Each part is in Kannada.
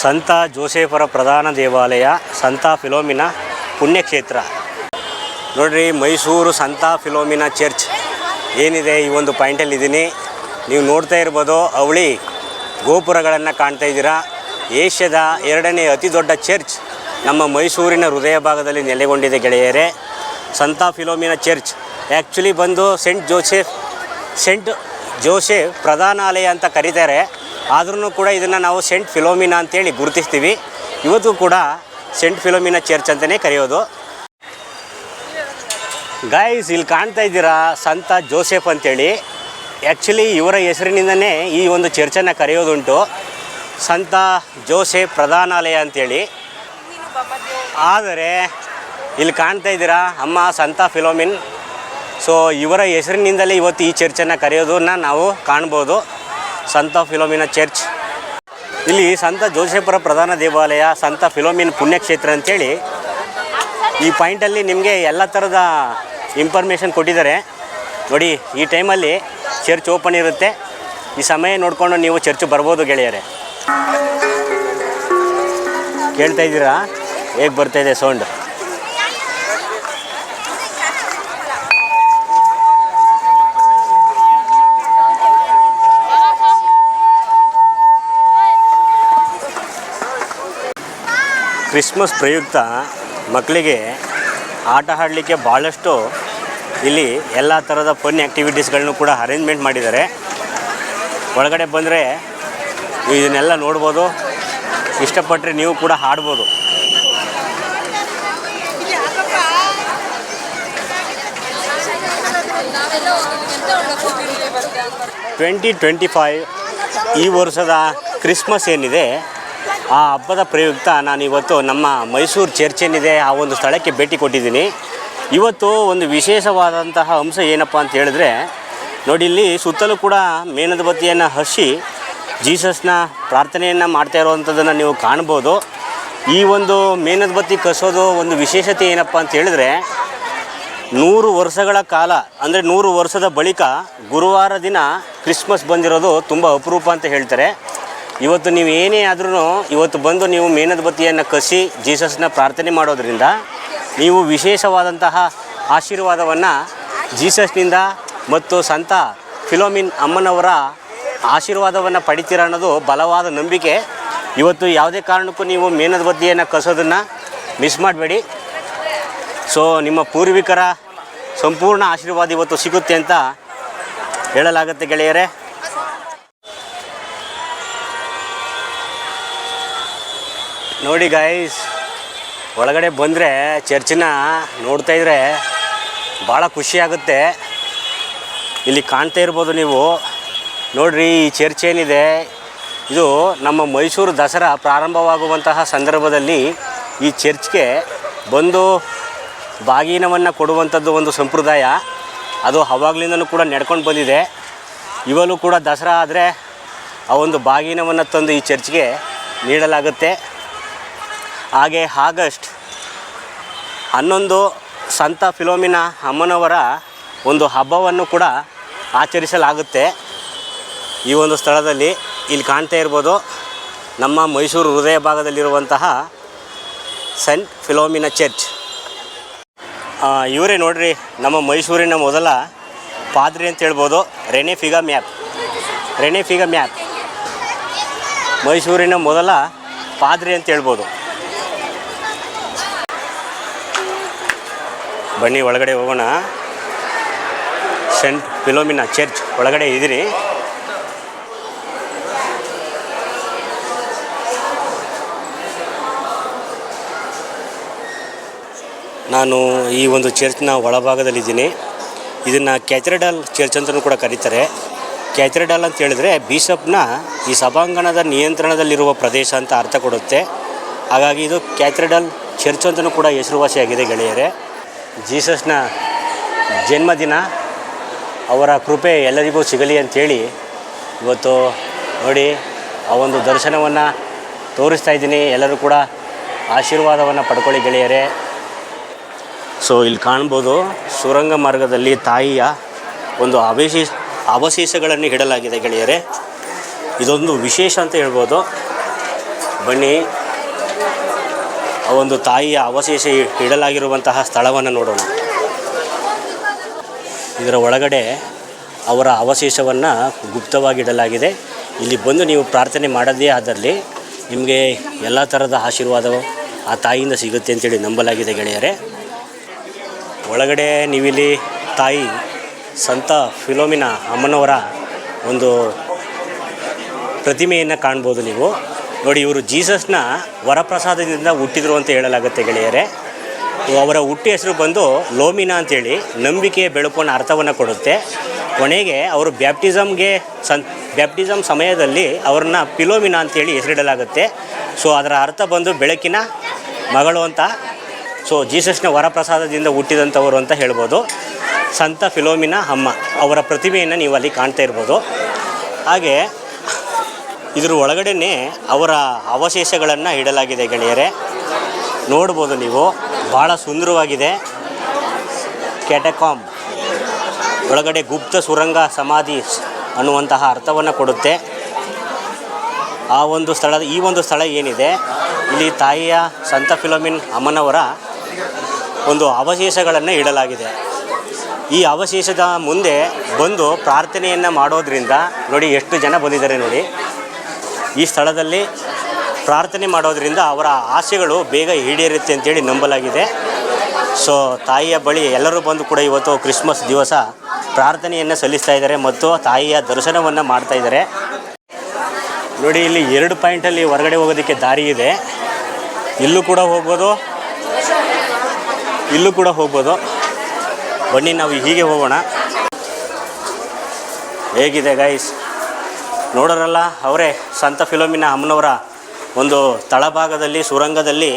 ಸಂತ ಜೋಸೆಫರ ಪ್ರಧಾನ ದೇವಾಲಯ ಸಂತ ಫಿಲೋಮಿನಾ ಪುಣ್ಯಕ್ಷೇತ್ರ. ನೋಡಿರಿ, ಮೈಸೂರು ಸಂತ ಫಿಲೋಮಿನಾ ಚರ್ಚ್ ಏನಿದೆ ಈ ಒಂದು ಪಾಯಿಂಟಲ್ಲಿದ್ದೀನಿ. ನೀವು ನೋಡ್ತಾ ಇರ್ಬೋದು, ಅವಳಿ ಗೋಪುರಗಳನ್ನು ಕಾಣ್ತಾ ಇದ್ದೀರಾ. ಏಷ್ಯಾದ 2ನೇ ಅತಿ ದೊಡ್ಡ ಚರ್ಚ್ ನಮ್ಮ ಮೈಸೂರಿನ ಹೃದಯ ಭಾಗದಲ್ಲಿ ನೆಲೆಗೊಂಡಿದೆ ಗೆಳೆಯರೇ. ಸಂತ ಫಿಲೋಮಿನಾ ಚರ್ಚ್ ಆ್ಯಕ್ಚುಲಿ ಬಂದು ಸೆಂಟ್ ಜೋಸೆಫ್ ಪ್ರಧಾನಾಲಯ ಅಂತ ಕರೀತಾರೆ. ಆದ್ರೂ ಕೂಡ ಇದನ್ನು ನಾವು ಸೆಂಟ್ ಫಿಲೋಮಿನಾ ಅಂತೇಳಿ ಗುರುತಿಸ್ತೀವಿ. ಇವತ್ತು ಕೂಡ ಸೆಂಟ್ ಫಿಲೋಮಿನಾ ಚರ್ಚ್ ಅಂತಲೇ ಕರೆಯೋದು. ಗೈಸ್, ಇಲ್ಲಿ ಕಾಣ್ತಾ ಇದ್ದೀರಾ ಸಂತ ಜೋಸೆಫ್ ಅಂತೇಳಿ. ಆ್ಯಕ್ಚುಲಿ ಇವರ ಹೆಸರಿನಿಂದನೇ ಈ ಒಂದು ಚರ್ಚನ್ನು ಕರೆಯೋದುಂಟು, ಸಂತ ಜೋಸೆಫ್ ಪ್ರಧಾನಾಲಯ ಅಂಥೇಳಿ. ಆದರೆ ಇಲ್ಲಿ ಕಾಣ್ತಾ ಇದ್ದೀರಾ ಅಮ್ಮ ಸಂತ ಫಿಲೋಮಿನ್. ಸೊ ಇವರ ಹೆಸರಿನಿಂದಲೇ ಇವತ್ತು ಈ ಚರ್ಚನ್ನು ಕರೆಯೋದನ್ನು ನಾವು ಕಾಣ್ಬೋದು, ಸಂತ ಫಿಲೋಮಿನಾ ಚರ್ಚ್. ಇಲ್ಲಿ ಸಂತ ಜೋಸೆಫರ ಪ್ರಧಾನ ದೇವಾಲಯ ಸಂತ ಫಿಲೋಮಿನ್ ಪುಣ್ಯಕ್ಷೇತ್ರ ಅಂಥೇಳಿ ಈ ಪಾಯಿಂಟಲ್ಲಿ ನಿಮಗೆ ಎಲ್ಲ ಥರದ ಇನ್ಫಾರ್ಮೇಷನ್ ಕೊಟ್ಟಿದ್ದಾರೆ. ನೋಡಿ, ಈ ಟೈಮಲ್ಲಿ ಚರ್ಚ್ ಓಪನ್ ಇರುತ್ತೆ. ಈ ಸಮಯ ನೋಡಿಕೊಂಡು ನೀವು ಚರ್ಚ್ ಬರ್ಬೋದು ಗೆಳೆಯರೆ. ಕೇಳ್ತಾ ಇದ್ದೀರಾ ಹೇಗೆ ಬರ್ತಾಯಿದೆ ಸೌಂಡ್? ಕ್ರಿಸ್ಮಸ್ ಪ್ರಯುಕ್ತ ಮಕ್ಕಳಿಗೆ ಆಟ ಆಡಲಿಕ್ಕೆ ಭಾಳಷ್ಟು ಇಲ್ಲಿ ಎಲ್ಲ ಥರದ ಫನ್ ಆ್ಯಕ್ಟಿವಿಟೀಸ್ಗಳನ್ನು ಕೂಡ ಅರೇಂಜ್ಮೆಂಟ್ ಮಾಡಿದ್ದಾರೆ. ಒಳಗಡೆ ಬಂದರೆ ಇದನ್ನೆಲ್ಲ ನೋಡ್ಬೋದು, ಇಷ್ಟಪಟ್ಟರೆ ನೀವು ಕೂಡ ಆಡ್ಬೋದು. ಈ ವರ್ಷದ ಕ್ರಿಸ್ಮಸ್ ಏನಿದೆ ಆ ಹಬ್ಬದ ಪ್ರಯುಕ್ತ ನಾನು ಇವತ್ತು ನಮ್ಮ ಮೈಸೂರು ಚರ್ಚ್ ಏನಿದೆ ಆ ಒಂದು ಸ್ಥಳಕ್ಕೆ ಭೇಟಿ ಕೊಟ್ಟಿದ್ದೀನಿ. ಇವತ್ತು ಒಂದು ವಿಶೇಷವಾದಂತಹ ಅಂಶ ಏನಪ್ಪ ಅಂತ ಹೇಳಿದ್ರೆ, ನೋಡಿ, ಇಲ್ಲಿ ಸುತ್ತಲೂ ಕೂಡ ಮೇಣದ ಬತ್ತಿಯನ್ನು ಹಚ್ಚಿ ಜೀಸಸ್ನ ಪ್ರಾರ್ಥನೆಯನ್ನು ಮಾಡ್ತಾ ಇರುವಂಥದ್ದನ್ನು ನೀವು ಕಾಣ್ಬೋದು. ಈ ಒಂದು ಮೇಣದ ಬತ್ತಿ ಕಸೋದು ಒಂದು ವಿಶೇಷತೆ ಏನಪ್ಪ ಅಂತ ಹೇಳಿದ್ರೆ, 100 ವರ್ಷಗಳ ಕಾಲ ಅಂದರೆ 100 ವರ್ಷದ ಬಳಿಕ ಗುರುವಾರ ದಿನ ಕ್ರಿಸ್ಮಸ್ ಬಂದಿರೋದು ತುಂಬ ಅಪರೂಪ ಅಂತ ಹೇಳ್ತಾರೆ. ಇವತ್ತು ನೀವು ಏನೇ ಆದ್ರೂ ಇವತ್ತು ಬಂದು ನೀವು ಮೇಣದ ಬತ್ತಿಯನ್ನು ಕಸಿ ಜೀಸಸ್ನ ಪ್ರಾರ್ಥನೆ ಮಾಡೋದ್ರಿಂದ ನೀವು ವಿಶೇಷವಾದಂತಹ ಆಶೀರ್ವಾದವನ್ನು ಜೀಸಸ್ನಿಂದ ಮತ್ತು ಸಂತ ಫಿಲೋಮಿನ್ ಅಮ್ಮನವರ ಆಶೀರ್ವಾದವನ್ನು ಪಡಿತೀರ ಅನ್ನೋದು ಬಲವಾದ ನಂಬಿಕೆ. ಇವತ್ತು ಯಾವುದೇ ಕಾರಣಕ್ಕೂ ನೀವು ಮೇಣದ ಬತ್ತಿಯನ್ನು ಕಸೋದನ್ನು ಮಿಸ್ ಮಾಡಬೇಡಿ. ಸೊ ನಿಮ್ಮ ಪೂರ್ವಿಕರ ಸಂಪೂರ್ಣ ಆಶೀರ್ವಾದ ಇವತ್ತು ಸಿಗುತ್ತೆ ಅಂತ ಹೇಳಲಾಗುತ್ತೆ ಗೆಳೆಯರೇ. ನೋಡಿ ಗೈಸ್, ಒಳಗಡೆ ಬಂದರೆ ಚರ್ಚನ್ನ ನೋಡ್ತಾ ಇದ್ರೆ ಭಾಳ ಖುಷಿಯಾಗುತ್ತೆ. ಇಲ್ಲಿ ಕಾಣ್ತಾ ಇರ್ಬೋದು ನೀವು. ನೋಡ್ರಿ, ಈ ಚರ್ಚ್ ಏನಿದೆ ಇದು ನಮ್ಮ ಮೈಸೂರು ದಸರಾ ಪ್ರಾರಂಭವಾಗುವಂತಹ ಸಂದರ್ಭದಲ್ಲಿ ಈ ಚರ್ಚ್ಗೆ ಬಂದು ಬಾಗಿನವನ್ನು ಕೊಡುವಂಥದ್ದು ಒಂದು ಸಂಪ್ರದಾಯ. ಅದು ಆವಾಗಲಿಂದಲೂ ಕೂಡ ನಡ್ಕೊಂಡು ಬಂದಿದೆ. ಇವಲ್ಲೂ ಕೂಡ ದಸರಾ ಆದರೆ ಆ ಒಂದು ಬಾಗಿನವನ್ನು ತಂದು ಈ ಚರ್ಚ್ಗೆ ನೀಡಲಾಗುತ್ತೆ. ಹಾಗೆ ಆಗಸ್ಟ್ 11 ಸಂತ ಫಿಲೋಮಿನಾ ಅಮ್ಮನವರ ಒಂದು ಹಬ್ಬವನ್ನು ಕೂಡ ಆಚರಿಸಲಾಗುತ್ತೆ ಈ ಒಂದು ಸ್ಥಳದಲ್ಲಿ. ಇಲ್ಲಿ ಕಾಣ್ತಾ ಇರ್ಬೋದು ನಮ್ಮ ಮೈಸೂರು ಹೃದಯ ಭಾಗದಲ್ಲಿರುವಂತಹ ಸೆಂಟ್ ಫಿಲೋಮಿನಾ ಚರ್ಚ್. ಇವರೇ ನೋಡ್ರಿ, ನಮ್ಮ ಮೈಸೂರಿನ ಮೊದಲ ಪಾದ್ರಿ ಅಂತ ಹೇಳ್ಬೋದು. ರೆನೆ ಫಿಗಾ ಮ್ಯಾಪ್ ಮೈಸೂರಿನ ಮೊದಲ ಪಾದ್ರಿ ಅಂತ ಹೇಳ್ಬೋದು. ಬನ್ನಿ ಒಳಗಡೆ ಹೋಗೋಣ. ಸೆಂಟ್ ಫಿಲೋಮಿನಾ ಚರ್ಚ್ ಒಳಗಡೆ ಇದ್ದೀರಿ. ನಾನು ಈ ಒಂದು ಚರ್ಚ್ನ ಒಳಭಾಗದಲ್ಲಿದ್ದೀನಿ. ಇದನ್ನು ಕ್ಯಾಥೆಡ್ರಲ್ ಚರ್ಚ್ ಅಂತಲೂ ಕೂಡ ಕರೀತಾರೆ. ಕ್ಯಾಥೆಡ್ರಲ್ ಅಂತ ಹೇಳಿದ್ರೆ ಬಿಷಪ್ನ ಈ ಸಭಾಂಗಣದ ನಿಯಂತ್ರಣದಲ್ಲಿರುವ ಪ್ರದೇಶ ಅಂತ ಅರ್ಥ ಕೊಡುತ್ತೆ. ಹಾಗಾಗಿ ಇದು ಕ್ಯಾಥೆಡ್ರಲ್ ಚರ್ಚ್ ಅಂತಲೂ ಕೂಡ ಹೆಸರುವಾಸಿಯಾಗಿದೆ ಗೆಳೆಯರೇ. ಜೀಸಸ್ನ ಜನ್ಮದಿನ, ಅವರ ಕೃಪೆ ಎಲ್ಲರಿಗೂ ಸಿಗಲಿ ಅಂಥೇಳಿ ಇವತ್ತು ನೋಡಿ ಆ ಒಂದು ದರ್ಶನವನ್ನು ತೋರಿಸ್ತಾ ಇದ್ದೀನಿ. ಎಲ್ಲರೂ ಕೂಡ ಆಶೀರ್ವಾದವನ್ನು ಪಡ್ಕೊಳ್ಳಿ ಗೆಳೆಯರೇ. ಸೊ ಇಲ್ಲಿ ಕಾಣ್ಬೋದು, ಸುರಂಗ ಮಾರ್ಗದಲ್ಲಿ ತಾಯಿಯ ಒಂದು ಅವಶೇಷಗಳನ್ನು ಇಡಲಾಗಿದೆ ಗೆಳೆಯರೇ. ಇದೊಂದು ವಿಶೇಷ ಅಂತ ಹೇಳ್ಬೋದು. ಬನ್ನಿ ಆ ಒಂದು ತಾಯಿಯ ಅವಶೇಷ ಇಡಲಾಗಿರುವಂತಹ ಸ್ಥಳವನ್ನು ನೋಡೋಣ. ಇದರ ಒಳಗಡೆ ಅವರ ಅವಶೇಷವನ್ನು ಗುಪ್ತವಾಗಿ ಇಡಲಾಗಿದೆ. ಇಲ್ಲಿ ಬಂದು ನೀವು ಪ್ರಾರ್ಥನೆ ಮಾಡೋದೇ ಆದಲ್ಲಿ ನಿಮಗೆ ಎಲ್ಲ ಥರದ ಆಶೀರ್ವಾದವು ಆ ತಾಯಿಯಿಂದ ಸಿಗುತ್ತೆ ಅಂತೇಳಿ ನಂಬಲಾಗಿದೆ ಗೆಳೆಯರೇ. ಒಳಗಡೆ ನೀವಿಲ್ಲಿ ತಾಯಿ ಸಂತ ಫಿಲೋಮಿನಾ ಅಮ್ಮನವರ ಒಂದು ಪ್ರತಿಮೆಯನ್ನು ಕಾಣ್ಬೋದು ನೀವು. ನೋಡಿ, ಇವರು ಜೀಸಸ್ನ ವರಪ್ರಸಾದದಿಂದ ಹುಟ್ಟಿದ್ರು ಅಂತ ಹೇಳಲಾಗುತ್ತೆ ಗೆಳೆಯರೇ. ಅವರ ಹುಟ್ಟಿ ಹೆಸರು ಬಂದು ಲೋಮಿನಾ ಅಂತೇಳಿ ನಂಬಿಕೆಯ ಬೆಳಕನ್ನು ಅರ್ಥವನ್ನು ಕೊಡುತ್ತೆ. ಕೊನೆಗೆ ಅವರು ಬ್ಯಾಪ್ಟಿಸಮ್ ಸಮಯದಲ್ಲಿ ಅವ್ರನ್ನ ಫಿಲೋಮಿನಾ ಅಂತೇಳಿ ಹೆಸರಿಡಲಾಗುತ್ತೆ. ಸೊ ಅದರ ಅರ್ಥ ಬಂದು ಬೆಳಕಿನ ಮಗಳು ಅಂತ. ಸೊ ಜೀಸಸ್ನ ವರಪ್ರಸಾದದಿಂದ ಹುಟ್ಟಿದಂಥವರು ಅಂತ ಹೇಳ್ಬೋದು. ಸಂತ ಫಿಲೋಮಿನಾ ಅಮ್ಮ ಅವರ ಪ್ರತಿಮೆಯನ್ನು ನೀವು ಅಲ್ಲಿ ಕಾಣ್ತಾ ಇರ್ಬೋದು. ಹಾಗೆ ಇದ್ರ ಒಳಗಡೆ ಅವರ ಅವಶೇಷಗಳನ್ನು ಇಡಲಾಗಿದೆ ಗೆಳೆಯರೇ. ನೋಡ್ಬೋದು ನೀವು, ಭಾಳ ಸುಂದರವಾಗಿದೆ. ಕ್ಯಾಟಕಾಂಬ್ ಒಳಗಡೆ ಗುಪ್ತ ಸುರಂಗ ಸಮಾಧಿ ಅನ್ನುವಂತಹ ಅರ್ಥವನ್ನು ಕೊಡುತ್ತೆ. ಈ ಒಂದು ಸ್ಥಳ ಏನಿದೆ, ಇಲ್ಲಿ ತಾಯಿಯ ಸಂತ ಫಿಲೋಮಿನ್ ಅಮ್ಮನವರ ಒಂದು ಅವಶೇಷಗಳನ್ನು ಇಡಲಾಗಿದೆ. ಈ ಅವಶೇಷದ ಮುಂದೆ ಬಂದು ಪ್ರಾರ್ಥನೆಯನ್ನು ಮಾಡೋದ್ರಿಂದ ನೋಡಿ ಎಷ್ಟು ಜನ ಬಂದಿದ್ದಾರೆ ನೋಡಿ. ಈ ಸ್ಥಳದಲ್ಲಿ ಪ್ರಾರ್ಥನೆ ಮಾಡೋದ್ರಿಂದ ಅವರ ಆಸೆಗಳು ಬೇಗ ಈಡೇರುತ್ತೆ ಅಂತೇಳಿ ನಂಬಲಾಗಿದೆ. ಸೊ ತಾಯಿಯ ಬಳಿ ಎಲ್ಲರೂ ಬಂದು ಕೂಡ ಇವತ್ತು ಕ್ರಿಸ್ಮಸ್ ದಿವಸ ಪ್ರಾರ್ಥನೆಯನ್ನು ಸಲ್ಲಿಸ್ತಾ ಇದ್ದಾರೆ ಮತ್ತು ತಾಯಿಯ ದರ್ಶನವನ್ನು ಮಾಡ್ತಾ ಇದ್ದಾರೆ. ನೋಡಿ, ಇಲ್ಲಿ 2 ಪಾಯಿಂಟಲ್ಲಿ ಹೊರಗಡೆ ಹೋಗೋದಕ್ಕೆ ದಾರಿ ಇದೆ. ಇಲ್ಲೂ ಕೂಡ ಹೋಗ್ಬೋದು. ಬನ್ನಿ ನಾವು ಹೀಗೆ ಹೋಗೋಣ. ಹೇಗಿದೆ ಗೈಸ್, ನೋಡೋರಲ್ಲ, ಅವರೇ ಸಂತ ಫಿಲೋಮಿನಾ ಅಮ್ಮನವರ ಒಂದು ತಳಭಾಗದಲ್ಲಿ ಸುರಂಗದಲ್ಲಿ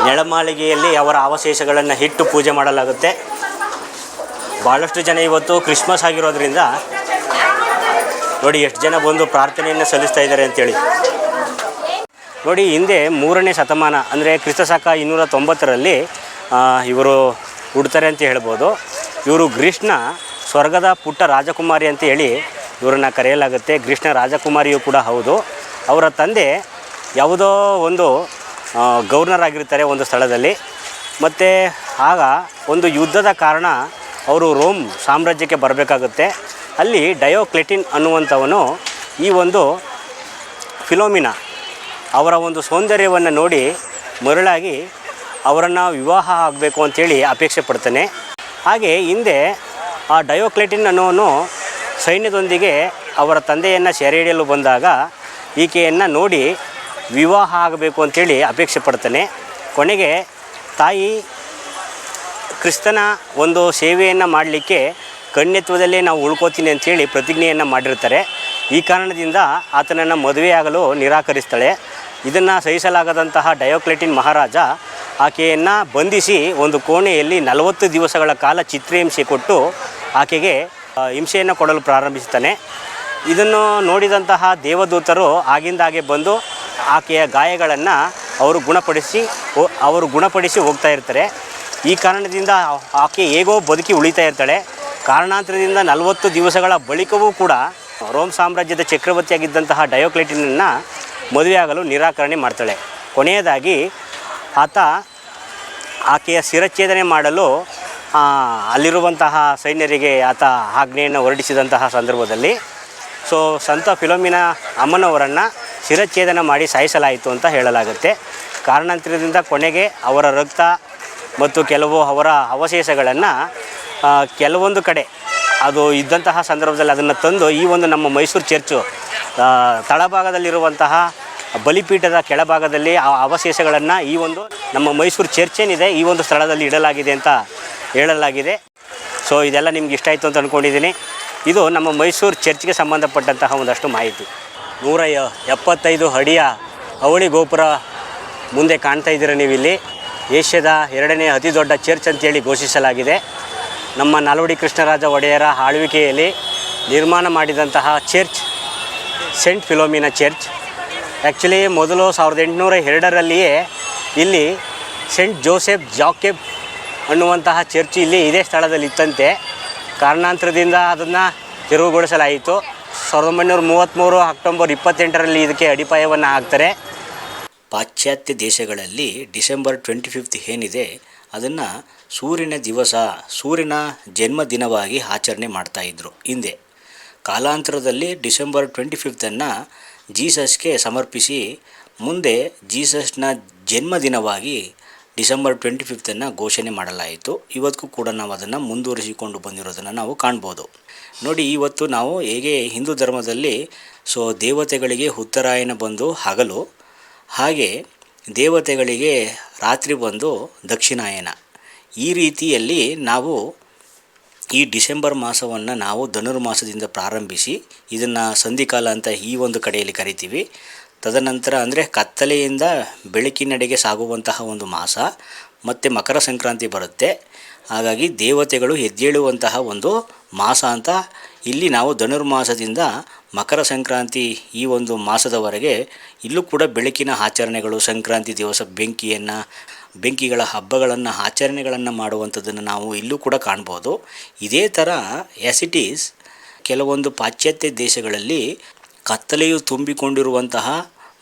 ನೆಲಮಾಳಿಗೆಯಲ್ಲಿ ಅವರ ಅವಶೇಷಗಳನ್ನು ಇಟ್ಟು ಪೂಜೆ ಮಾಡಲಾಗುತ್ತೆ. ಭಾಳಷ್ಟು ಜನ ಇವತ್ತು ಕ್ರಿಸ್ಮಸ್ ಆಗಿರೋದ್ರಿಂದ ನೋಡಿ ಎಷ್ಟು ಜನ ಬಂದು ಪ್ರಾರ್ಥನೆಯನ್ನು ಸಲ್ಲಿಸ್ತಾ ಇದ್ದಾರೆ ಅಂತೇಳಿ. ನೋಡಿ, ಹಿಂದೆ 3ನೇ ಶತಮಾನ ಅಂದರೆ ಕ್ರಿಸ್ತಶಕ 290ರಲ್ಲಿ ಇವರು ಹುಡ್ತಾರೆ ಅಂತ ಹೇಳ್ಬೋದು. ಇವರು ಗ್ರೀಸ್ನ ಸ್ವರ್ಗದ ಪುಟ್ಟ ರಾಜಕುಮಾರಿ ಅಂತ ಹೇಳಿ ಇವರನ್ನು ಕರೆಯಲಾಗುತ್ತೆ. ಗ್ರೀಸ್ನ ರಾಜಕುಮಾರಿಯೂ ಕೂಡ ಹೌದು. ಅವರ ತಂದೆ ಯಾವುದೋ ಒಂದು ಗವರ್ನರ್ ಆಗಿರ್ತಾರೆ ಒಂದು ಸ್ಥಳದಲ್ಲಿ. ಮತ್ತು ಆಗ ಒಂದು ಯುದ್ಧದ ಕಾರಣ ಅವರು ರೋಮ್ ಸಾಮ್ರಾಜ್ಯಕ್ಕೆ ಬರಬೇಕಾಗುತ್ತೆ. ಅಲ್ಲಿ ಡಯೋಕ್ಲೆಟಿನ್ ಅನ್ನುವಂಥವನು ಈ ಒಂದು ಫಿಲೋಮಿನಾ ಅವರ ಒಂದು ಸೌಂದರ್ಯವನ್ನು ನೋಡಿ ಮರಳಾಗಿ ಅವರನ್ನು ವಿವಾಹ ಆಗಬೇಕು ಅಂಥೇಳಿ ಅಪೇಕ್ಷೆ ಪಡ್ತಾನೆ. ಹಾಗೆ ಹಿಂದೆ ಆ ಡಯೋಕ್ಲೆಟಿನ್ ಅನ್ನೋನು ಸೈನ್ಯದೊಂದಿಗೆ ಅವರ ತಂದೆಯನ್ನು ಸೆರೆ ಹಿಡಿಯಲು ಬಂದಾಗ ಈಕೆಯನ್ನು ನೋಡಿ ವಿವಾಹ ಆಗಬೇಕು ಅಂಥೇಳಿ ಅಪೇಕ್ಷೆ ಪಡ್ತಾನೆ. ಕೊನೆಗೆ ತಾಯಿ ಕ್ರಿಸ್ತನ ಒಂದು ಸೇವೆಯನ್ನು ಮಾಡಲಿಕ್ಕೆ ಕನ್ಯತ್ವದಲ್ಲೇ ನಾವು ಉಳ್ಕೋತೀನಿ ಅಂಥೇಳಿ ಪ್ರತಿಜ್ಞೆಯನ್ನು ಮಾಡಿರ್ತಾರೆ. ಈ ಕಾರಣದಿಂದ ಆತನನ್ನು ಮದುವೆಯಾಗಲು ನಿರಾಕರಿಸ್ತಾಳೆ. ಇದನ್ನು ಸಹಿಸಲಾಗದಂತಹ ಡಯೋಕ್ಲೆಟಿನ್ ಮಹಾರಾಜ ಆಕೆಯನ್ನು ಬಂಧಿಸಿ ಒಂದು ಕೋಣೆಯಲ್ಲಿ 40 ದಿವಸಗಳ ಕಾಲ ಚಿತ್ರಹಿಂಸೆ ಕೊಟ್ಟು ಆಕೆಗೆ ಹಿಂಸೆಯನ್ನು ಕೊಡಲು ಪ್ರಾರಂಭಿಸ್ತಾನೆ. ಇದನ್ನು ನೋಡಿದಂತಹ ದೇವದೂತರು ಆಗಿಂದಾಗೆ ಬಂದು ಆಕೆಯ ಗಾಯಗಳನ್ನು ಅವರು ಗುಣಪಡಿಸಿ ಹೋಗ್ತಾ ಇರ್ತಾರೆ. ಈ ಕಾರಣದಿಂದ ಆಕೆ ಹೇಗೋ ಬದುಕಿ ಉಳಿತಾ ಇರ್ತಾಳೆ. ಕಾರಣಾಂತರದಿಂದ 40 ದಿವಸಗಳ ಬಳಿಕವೂ ಕೂಡ ರೋಮ್ ಸಾಮ್ರಾಜ್ಯದ ಚಕ್ರವರ್ತಿಯಾಗಿದ್ದಂತಹ ಡಯೋಕ್ಲೆಟಿನನ್ನು ಮದುವೆಯಾಗಲು ನಿರಾಕರಣೆ ಮಾಡ್ತಾಳೆ. ಕೊನೆಯದಾಗಿ ಆಕೆಯ ಶಿರಚ್ಛೇದನೆ ಮಾಡಲು ಅಲ್ಲಿರುವಂತಹ ಸೈನ್ಯರಿಗೆ ಆತ ಆಜ್ಞೆಯನ್ನು ಹೊರಡಿಸಿದಂತಹ ಸಂದರ್ಭದಲ್ಲಿ ಸಂತ ಫಿಲೋಮಿನಾ ಅಮ್ಮನವರನ್ನು ಶಿರಚ್ಛೇದನ ಮಾಡಿ ಸಾಯಿಸಲಾಯಿತು ಅಂತ ಹೇಳಲಾಗುತ್ತೆ. ಕಾರಣಾಂತರದಿಂದ ಕೊನೆಗೆ ಅವರ ರಕ್ತ ಮತ್ತು ಕೆಲವು ಅವರ ಅವಶೇಷಗಳನ್ನು ಕೆಲವೊಂದು ಕಡೆ ಅದು ಇದ್ದಂತಹ ಸಂದರ್ಭದಲ್ಲಿ ಅದನ್ನು ತಂದು ಈ ಒಂದು ನಮ್ಮ ಮೈಸೂರು ಚರ್ಚು ತಳಭಾಗದಲ್ಲಿರುವಂತಹ ಬಲಿಪೀಠದ ಕೆಳಭಾಗದಲ್ಲಿ ಆ ಅವಶೇಷಗಳನ್ನು ಈ ಒಂದು ನಮ್ಮ ಮೈಸೂರು ಚರ್ಚ್ ಏನಿದೆ ಈ ಒಂದು ಸ್ಥಳದಲ್ಲಿ ಇಡಲಾಗಿದೆ ಅಂತ ಹೇಳಲಾಗಿದೆ. ಸೊ ಇದೆಲ್ಲ ನಿಮ್ಗೆ ಇಷ್ಟ ಆಯಿತು ಅಂತ ಅಂದ್ಕೊಂಡಿದ್ದೀನಿ. ಇದು ನಮ್ಮ ಮೈಸೂರು ಚರ್ಚ್ಗೆ ಸಂಬಂಧಪಟ್ಟಂತಹ ಒಂದಷ್ಟು ಮಾಹಿತಿ. 175 ಅಡಿಯ ಅವಳಿ ಗೋಪುರ ಮುಂದೆ ಕಾಣ್ತಾ ಇದ್ದೀರ ನೀವಿಲ್ಲಿ. ಏಷ್ಯಾದ 2ನೇ ಅತಿ ದೊಡ್ಡ ಚರ್ಚ್ ಅಂತೇಳಿ ಘೋಷಿಸಲಾಗಿದೆ. ನಮ್ಮ ನಾಲ್ವಡಿ ಕೃಷ್ಣರಾಜ ಒಡೆಯರ ಆಳ್ವಿಕೆಯಲ್ಲಿ ನಿರ್ಮಾಣ ಮಾಡಿದಂತಹ church saint Philomena church. Actually ಮೊದಲು 1802ರಲ್ಲಿಯೇ ಇಲ್ಲಿ ಸೆಂಟ್ ಜೋಸೆಫ್ ಜಾಕೆಬ್ ಅನ್ನುವಂತಹ ಚರ್ಚ್ ಇಲ್ಲಿ ಇದೇ ಸ್ಥಳದಲ್ಲಿ ಇತ್ತಂತೆ. ಕಾರಣಾಂತರದಿಂದ ಅದನ್ನು ತೆರವುಗೊಳಿಸಲಾಯಿತು. 1933 ಅಕ್ಟೋಬರ್ 28ರಲ್ಲಿ ಇದಕ್ಕೆ ಅಡಿಪಾಯವನ್ನು ಹಾಕ್ತಾರೆ. ಪಾಶ್ಚಾತ್ಯ ದೇಶಗಳಲ್ಲಿ ಡಿಸೆಂಬರ್ 25 ಏನಿದೆ ಅದನ್ನು ಸೂರ್ಯನ ದಿವಸ, ಸೂರ್ಯನ ಜನ್ಮದಿನವಾಗಿ ಆಚರಣೆ ಮಾಡ್ತಾಯಿದ್ರು ಹಿಂದೆ. ಕಾಲಾಂತರದಲ್ಲಿ ಡಿಸೆಂಬರ್ 25 ಜೀಸಸ್ಗೆ ಸಮರ್ಪಿಸಿ ಮುಂದೆ ಜೀಸಸ್ನ ಜನ್ಮದಿನವಾಗಿ ಡಿಸೆಂಬರ್ 25 ಘೋಷಣೆ ಮಾಡಲಾಯಿತು. ಇವತ್ತಿಗೂ ಕೂಡ ನಾವು ಅದನ್ನು ಮುಂದುವರಿಸಿಕೊಂಡು ಬಂದಿರೋದನ್ನು ನಾವು ಕಾಣ್ಬೋದು. ನೋಡಿ, ಇವತ್ತು ನಾವು ಹೇಗೆ ಹಿಂದೂ ಧರ್ಮದಲ್ಲಿ ದೇವತೆಗಳಿಗೆ ಉತ್ತರಾಯಣ ಬಂದು ಹಗಲು, ಹಾಗೆ ದೇವತೆಗಳಿಗೆ ರಾತ್ರಿ ಬಂದು ದಕ್ಷಿಣಾಯನ. ಈ ರೀತಿಯಲ್ಲಿ ನಾವು ಈ ಡಿಸೆಂಬರ್ ಮಾಸವನ್ನು ನಾವು ಧನುರ್ಮಾಸದಿಂದ ಪ್ರಾರಂಭಿಸಿ ಇದನ್ನು ಸಂಧಿಕಾಲ ಅಂತ ಈ ಒಂದು ಕಡೆಯಲ್ಲಿ ಕರಿತೀವಿ. ತದನಂತರ ಅಂದರೆ ಕತ್ತಲೆಯಿಂದ ಬೆಳಕಿನೆಡೆಗೆ ಸಾಗುವಂತಹ ಒಂದು ಮಾಸ, ಮತ್ತು ಮಕರ ಸಂಕ್ರಾಂತಿ ಬರುತ್ತೆ. ಹಾಗಾಗಿ ದೇವತೆಗಳು ಎದ್ದೇಳುವಂತಹ ಒಂದು ಮಾಸ ಅಂತ ಇಲ್ಲಿ ನಾವು ಧನುರ್ಮಾಸದಿಂದ ಮಕರ ಸಂಕ್ರಾಂತಿ ಈ ಒಂದು ಮಾಸದವರೆಗೆ ಇಲ್ಲೂ ಕೂಡ ಬೆಳಕಿನ ಆಚರಣೆಗಳು, ಸಂಕ್ರಾಂತಿ ದಿವಸ ಬೆಂಕಿಗಳ ಹಬ್ಬಗಳನ್ನು ಆಚರಣೆಗಳನ್ನು ಮಾಡುವಂಥದ್ದನ್ನು ನಾವು ಇಲ್ಲೂ ಕೂಡ ಕಾಣ್ಬೋದು. ಇದೇ ಥರ ಆ್ಯಸ್ ಇಟ್ ಈಸ್ ಕೆಲವೊಂದು ಪಾಶ್ಚಾತ್ಯ ದೇಶಗಳಲ್ಲಿ ಕತ್ತಲೆಯು ತುಂಬಿಕೊಂಡಿರುವಂತಹ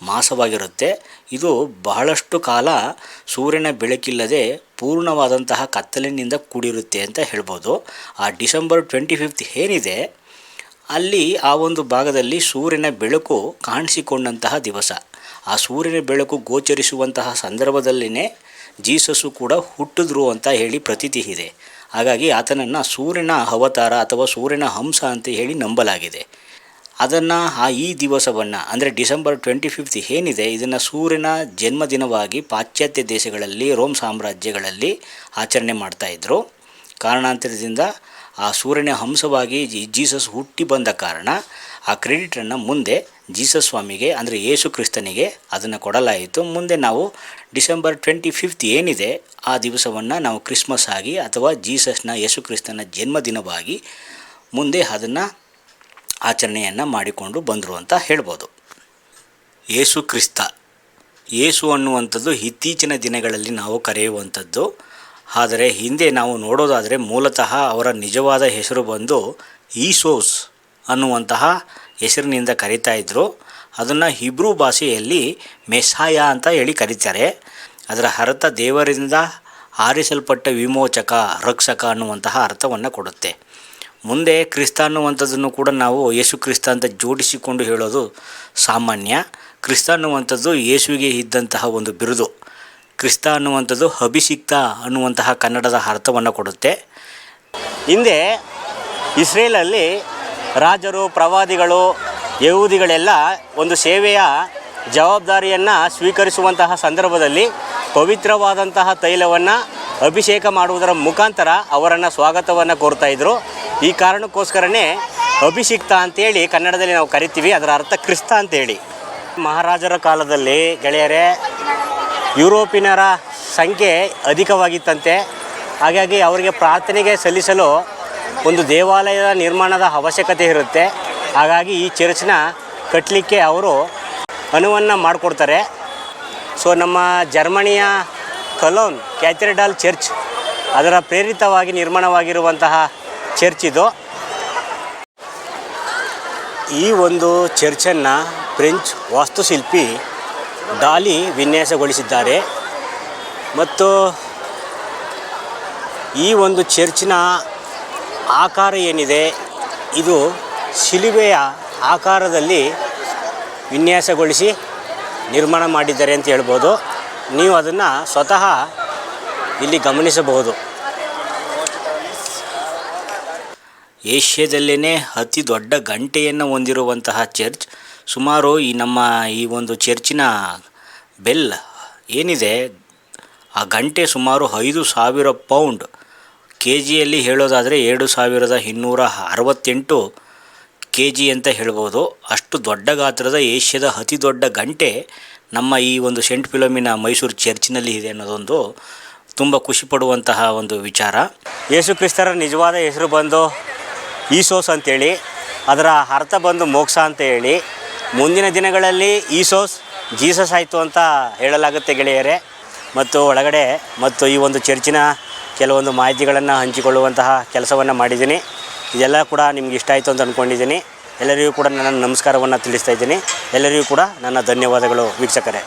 ಮಾಸವಾಗಿರುತ್ತೆ. ಇದು ಬಹಳಷ್ಟು ಕಾಲ ಸೂರ್ಯನ ಬೆಳಕಿಲ್ಲದೆ ಪೂರ್ಣವಾದಂತಹ ಕತ್ತಲಿನಿಂದ ಕೂಡಿರುತ್ತೆ ಅಂತ ಹೇಳ್ಬೋದು. ಆ ಡಿಸೆಂಬರ್ 25 ಏನಿದೆ ಅಲ್ಲಿ ಆ ಒಂದು ಭಾಗದಲ್ಲಿ ಸೂರ್ಯನ ಬೆಳಕು ಕಾಣಿಸಿಕೊಂಡಂತಹ ದಿವಸ. ಆ ಸೂರ್ಯನ ಬೆಳಕು ಗೋಚರಿಸುವಂತಹ ಸಂದರ್ಭದಲ್ಲಿನೇ ಜೀಸಸ್ಸು ಕೂಡ ಹುಟ್ಟಿದ್ರು ಅಂತ ಹೇಳಿ ಪ್ರತೀತಿ ಇದೆ. ಹಾಗಾಗಿ ಆತನನ್ನು ಸೂರ್ಯನ ಅವತಾರ ಅಥವಾ ಸೂರ್ಯನ ಹಂಸ ಅಂತ ಹೇಳಿ ನಂಬಲಾಗಿದೆ. ಅದನ್ನು ಈ ದಿವಸವನ್ನು ಅಂದರೆ ಡಿಸೆಂಬರ್ 25 ಏನಿದೆ ಇದನ್ನು ಸೂರ್ಯನ ಜನ್ಮದಿನವಾಗಿ ಪಾಶ್ಚಾತ್ಯ ದೇಶಗಳಲ್ಲಿ, ರೋಮ್ ಸಾಮ್ರಾಜ್ಯಗಳಲ್ಲಿ ಆಚರಣೆ ಮಾಡ್ತಾಯಿದ್ರು. ಕಾರಣಾಂತರದಿಂದ ಆ ಸೂರ್ಯನ ಹಂಸವಾಗಿ ಜೀಸಸ್ ಹುಟ್ಟಿ ಬಂದ ಕಾರಣ ಆ ಕ್ರೆಡಿಟನ್ನು ಮುಂದೆ ಜೀಸಸ್ ಸ್ವಾಮಿಗೆ ಅಂದರೆ ಯೇಸು ಕ್ರಿಸ್ತನಿಗೆ ಅದನ್ನು ಕೊಡಲಾಯಿತು. ಮುಂದೆ ನಾವು ಡಿಸೆಂಬರ್ 25 ಏನಿದೆ ಆ ದಿವಸವನ್ನು ನಾವು ಕ್ರಿಸ್ಮಸ್ ಆಗಿ ಅಥವಾ ಜೀಸಸ್ನ ಯೇಸು ಕ್ರಿಸ್ತನ ಜನ್ಮದಿನವಾಗಿ ಮುಂದೆ ಅದನ್ನು ಆಚರಣೆಯನ್ನು ಮಾಡಿಕೊಂಡು ಬಂದರು ಅಂತ ಹೇಳ್ಬೋದು. ಯೇಸು ಕ್ರಿಸ್ತ, ಯೇಸು ಅನ್ನುವಂಥದ್ದು ಇತ್ತೀಚಿನ ದಿನಗಳಲ್ಲಿ ನಾವು ಕರೆಯುವಂಥದ್ದು. ಆದರೆ ಹಿಂದೆ ನಾವು ನೋಡೋದಾದರೆ ಮೂಲತಃ ಅವರ ನಿಜವಾದ ಹೆಸರು ಬಂದು ಈಸೋಸ್ ಅನ್ನುವಂತಹ ಹೆಸರಿನಿಂದ ಕರೀತಾ ಇದ್ದರು. ಅದನ್ನು ಹಿಬ್ರೂ ಭಾಷೆಯಲ್ಲಿ ಮೆಸ್ಸಾಯ ಅಂತ ಹೇಳಿ ಕರೀತಾರೆ. ಅದರ ಅರ್ಥ ದೇವರಿಂದ ಆರಿಸಲ್ಪಟ್ಟ ವಿಮೋಚಕ, ರಕ್ಷಕ ಅನ್ನುವಂತಹ ಅರ್ಥವನ್ನು ಕೊಡುತ್ತೆ. ಮುಂದೆ ಕ್ರಿಸ್ತ ಅನ್ನುವಂಥದ್ದನ್ನು ಕೂಡ ನಾವು ಯೇಸು ಕ್ರಿಸ್ತ ಅಂತ ಜೋಡಿಸಿಕೊಂಡು ಹೇಳೋದು ಸಾಮಾನ್ಯ. ಕ್ರಿಸ್ತ ಅನ್ನುವಂಥದ್ದು ಯೇಸುವಿಗೆ ಇದ್ದಂತಹ ಒಂದು ಬಿರುದು. ಕ್ರಿಸ್ತ ಅನ್ನುವಂಥದ್ದು ಅಭಿಷಿಕ್ತ ಅನ್ನುವಂತಹ ಕನ್ನಡದ ಅರ್ಥವನ್ನು ಕೊಡುತ್ತೆ. ಹಿಂದೆ ಇಸ್ರೇಲಲ್ಲಿ ರಾಜರು, ಪ್ರವಾದಿಗಳು, ಯಹೂದಿಗಳೆಲ್ಲ ಒಂದು ಸೇವೆಯ ಜವಾಬ್ದಾರಿಯನ್ನು ಸ್ವೀಕರಿಸುವಂತಹ ಸಂದರ್ಭದಲ್ಲಿ ಪವಿತ್ರವಾದಂತಹ ತೈಲವನ್ನು ಅಭಿಷೇಕ ಮಾಡುವುದರ ಮುಖಾಂತರ ಅವರನ್ನು ಸ್ವಾಗತವನ್ನು ಕೋರ್ತಾಯಿದ್ರು. ಈ ಕಾರಣಕ್ಕೋಸ್ಕರನೇ ಅಭಿಷಿಕ್ತ ಅಂತೇಳಿ ಕನ್ನಡದಲ್ಲಿ ನಾವು ಕರಿತೀವಿ. ಅದರ ಅರ್ಥ ಕ್ರಿಸ್ತ ಅಂತೇಳಿ. ಮಹಾರಾಜರ ಕಾಲದಲ್ಲಿ ಗೆಳೆಯರೇ ಯುರೋಪಿನರ ಸಂಖ್ಯೆ ಅಧಿಕವಾಗಿತ್ತಂತೆ. ಹಾಗಾಗಿ ಅವರಿಗೆ ಪ್ರಾರ್ಥನೆಗೆ ಸಲ್ಲಿಸಲು ಒಂದು ದೇವಾಲಯದ ನಿರ್ಮಾಣದ ಅವಶ್ಯಕತೆ ಇರುತ್ತೆ. ಹಾಗಾಗಿ ಈ ಚರ್ಚ್ನ ಕಟ್ಟಲಿಕ್ಕೆ ಅವರು ಅನುವನ್ನು ಮಾಡಿಕೊಡ್ತಾರೆ. ನಮ್ಮ ಜರ್ಮನಿಯ ಕಲೋನ್ ಕ್ಯಾಥೆಡ್ರಲ್ ಚರ್ಚ್ ಅದರ ಪ್ರೇರಿತವಾಗಿ ನಿರ್ಮಾಣವಾಗಿರುವಂತಹ ಚರ್ಚ್ ಇದು. ಈ ಒಂದು ಚರ್ಚನ್ನು ಫ್ರೆಂಚ್ ವಾಸ್ತುಶಿಲ್ಪಿ ಡಾಲಿ ವಿನ್ಯಾಸಗೊಳಿಸಿದ್ದಾರೆ. ಮತ್ತು ಈ ಒಂದು ಚರ್ಚಿನ ಆಕಾರ ಏನಿದೆ ಇದು ಶಿಲುಬೆಯ ಆಕಾರದಲ್ಲಿ ವಿನ್ಯಾಸಗೊಳಿಸಿ ನಿರ್ಮಾಣ ಮಾಡಿದ್ದಾರೆ ಅಂತ ಹೇಳ್ಬೋದು. ನೀವು ಅದನ್ನು ಸ್ವತಃ ಇಲ್ಲಿ ಗಮನಿಸಬಹುದು. ಏಷ್ಯಾದಲ್ಲೇ ಅತಿ ದೊಡ್ಡ ಗಂಟೆಯನ್ನು ಹೊಂದಿರುವಂತಹ ಚರ್ಚ್. ಸುಮಾರು ಈ ಒಂದು ಚರ್ಚಿನ ಬೆಲ್ ಏನಿದೆ ಆ ಗಂಟೆ ಸುಮಾರು 5,000 ಪೌಂಡ್, KGಯಲ್ಲಿ ಹೇಳೋದಾದರೆ 7,268 kg ಅಂತ ಹೇಳ್ಬೋದು. ಅಷ್ಟು ದೊಡ್ಡ ಗಾತ್ರದ ಏಷ್ಯಾದ ಅತಿ ದೊಡ್ಡ ಗಂಟೆ ನಮ್ಮ ಈ ಒಂದು ಸೆಂಟ್ ಫಿಲೋಮಿನ ಮೈಸೂರು ಚರ್ಚಿನಲ್ಲಿ ಇದೆ ಅನ್ನೋದೊಂದು ತುಂಬ ಖುಷಿಪಡುವಂತಹ ಒಂದು ವಿಚಾರ. ಯೇಸು ಕ್ರಿಸ್ತರ ನಿಜವಾದ ಹೆಸರು ಬಂದು ಈಸೋಸ್ ಅಂತೇಳಿ, ಅದರ ಅರ್ಥ ಬಂದು ಮೋಕ್ಷ ಅಂತ ಹೇಳಿ. ಮುಂದಿನ ದಿನಗಳಲ್ಲಿ ಈಸೋಸ್ ಜೀಸಸ್ ಆಯಿತು ಅಂತ ಹೇಳಲಾಗುತ್ತೆ ಗೆಳೆಯರೇ. ಮತ್ತು ಒಳಗಡೆ ಮತ್ತು ಈ ಒಂದು ಚರ್ಚಿನ ಕೆಲವೊಂದು ಮಾಹಿತಿಗಳನ್ನು ಹಂಚಿಕೊಳ್ಳುವಂತಹ ಕೆಲಸವನ್ನು ಮಾಡಿದ್ದೀನಿ. ಇದೆಲ್ಲ ಕೂಡ ನಿಮ್ಗೆ ಇಷ್ಟ ಆಯಿತು ಅಂತ ಅಂದ್ಕೊಂಡಿದ್ದೀನಿ. ಎಲ್ಲರಿಗೂ ಕೂಡ ನನ್ನ ನಮಸ್ಕಾರವನ್ನು ತಿಳಿಸ್ತಾ ಇದ್ದೀನಿ. ಎಲ್ಲರಿಗೂ ಕೂಡ ನನ್ನ ಧನ್ಯವಾದಗಳು ವೀಕ್ಷಕರೇ.